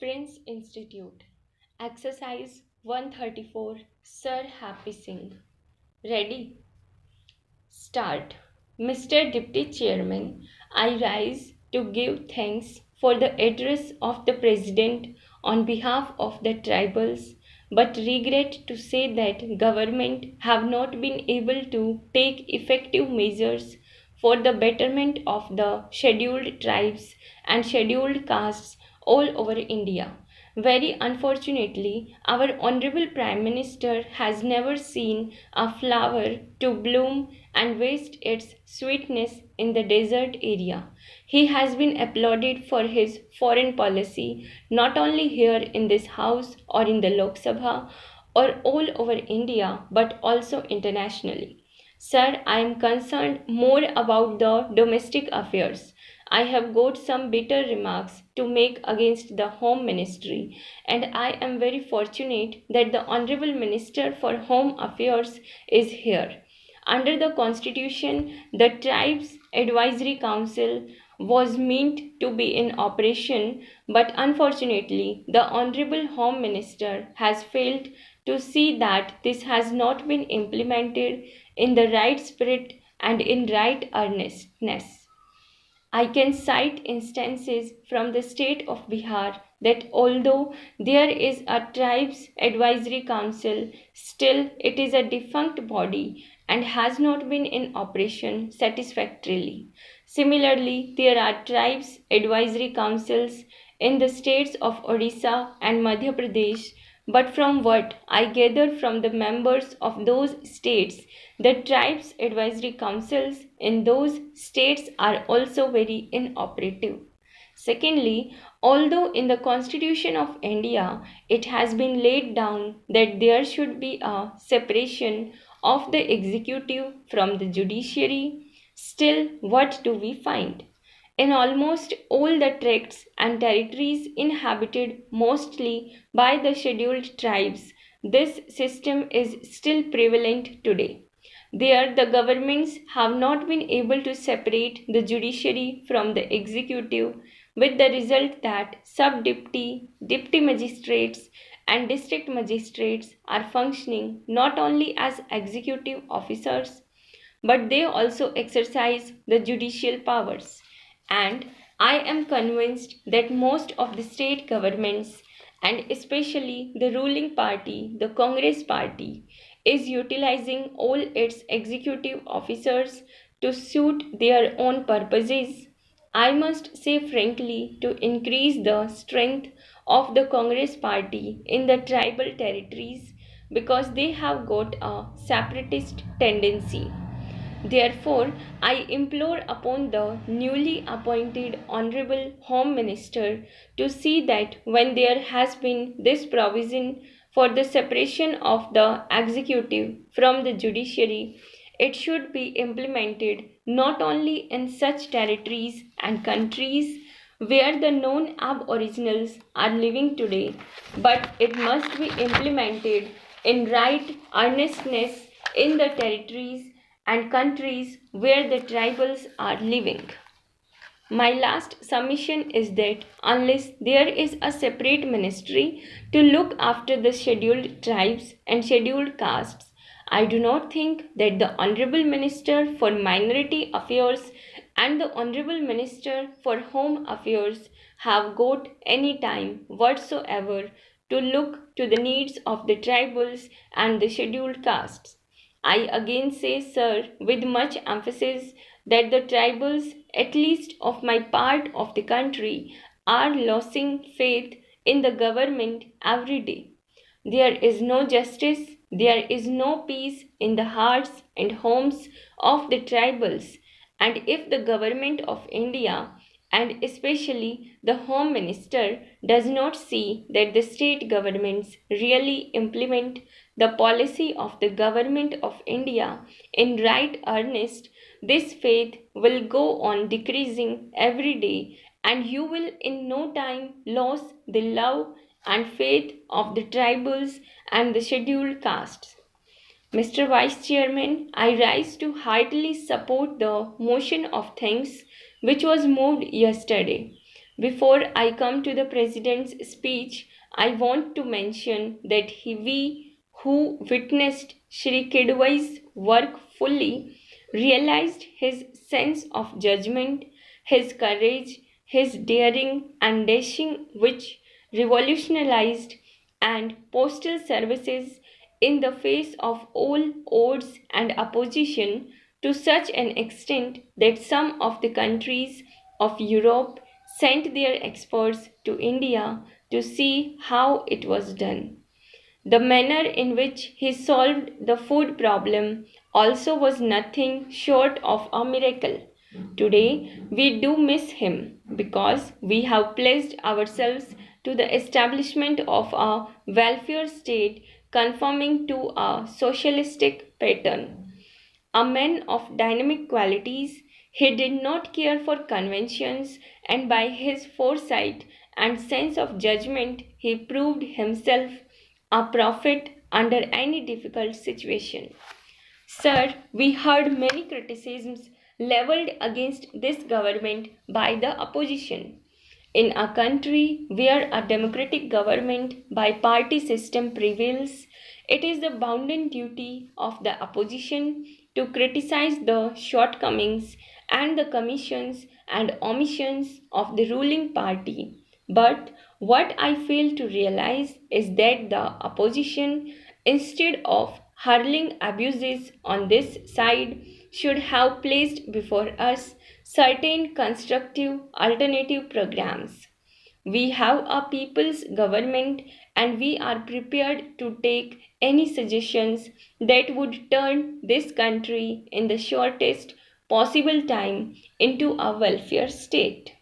Prince Institute. Exercise 134. Sir Happy Singh. Ready? Start. Mr. Deputy Chairman, I rise to give thanks for the address of the President on behalf of the tribals, but regret to say that government have not been able to take effective measures for the betterment of the scheduled tribes and scheduled castes all over India. Very unfortunately, our Honorable Prime Minister has never seen a flower to bloom and waste its sweetness in the desert area. He has been applauded for his foreign policy not only here in this house or in the Lok Sabha or all over India but also internationally. Sir, I am concerned more about the domestic affairs. I have got some bitter remarks to make against the Home Ministry, and I am very fortunate that the Honorable Minister for Home Affairs is here. Under the Constitution, the Tribes Advisory Council was meant to be in operation, but unfortunately, the Honorable Home Minister has failed to see that this has not been implemented in the right spirit and in right earnestness. I can cite instances from the state of Bihar that although there is a tribes advisory council, still it is a defunct body and has not been in operation satisfactorily. Similarly, there are tribes advisory councils in the states of Odisha and Madhya Pradesh, but from what I gather from the members of those states, the tribes advisory councils in those states are also very inoperative. Secondly, although in the Constitution of India it has been laid down that there should be a separation of the executive from the judiciary, still what do we find? In almost all the tracts and territories inhabited mostly by the scheduled tribes, this system is still prevalent today. There, the governments have not been able to separate the judiciary from the executive, with the result that sub-deputy, deputy magistrates, and district magistrates are functioning not only as executive officers but they also exercise the judicial powers. And I am convinced that most of the state governments, and especially the ruling party, the Congress party, is utilizing all its executive officers to suit their own purposes. I must say frankly, to increase the strength of the Congress party in the tribal territories because they have got a separatist tendency. Therefore, I implore upon the newly appointed Honorable Home Minister to see that when there has been this provision for the separation of the executive from the judiciary, it should be implemented not only in such territories and countries where the known aboriginals are living today, but it must be implemented in right earnestness in the territories and countries where the tribals are living. My last submission is that unless there is a separate ministry to look after the scheduled tribes and scheduled castes, I do not think that the Honorable Minister for Minority Affairs and the Honorable Minister for Home Affairs have got any time whatsoever to look to the needs of the tribals and the scheduled castes. I again say, sir, with much emphasis, that the tribals, at least of my part of the country, are losing faith in the government every day. There is no justice, there is no peace in the hearts and homes of the tribals. And if the government of India, and especially the Home Minister, does not see that the state governments really implement the policy of the government of India in right earnest, this faith will go on decreasing every day, and you will in no time lose the love and faith of the tribals and the scheduled castes. Mr. Vice Chairman, I rise to heartily support the motion of thanks which was moved yesterday. Before I come to the president's speech, I want to mention that we who witnessed Shri Kidwai's work fully realized his sense of judgment, his courage, his daring and dashing which revolutionized and postal services in the face of all odds and opposition to such an extent that some of the countries of Europe sent their experts to India to see how it was done. The manner in which he solved the food problem also was nothing short of a miracle. Today, we do miss him because we have pledged ourselves to the establishment of a welfare state conforming to a socialistic pattern. A man of dynamic qualities, he did not care for conventions, and by his foresight and sense of judgment, he proved himself a prophet under any difficult situation. Sir, we heard many criticisms leveled against this government by the opposition. In a country where a democratic government by party system prevails, it is the bounden duty of the opposition to criticize the shortcomings and the commissions and omissions of the ruling party. But what I fail to realize is that the opposition, instead of hurling abuses on this side, should have placed before us certain constructive alternative programs. We have a people's government and we are prepared to take any suggestions that would turn this country in the shortest possible time into a welfare state.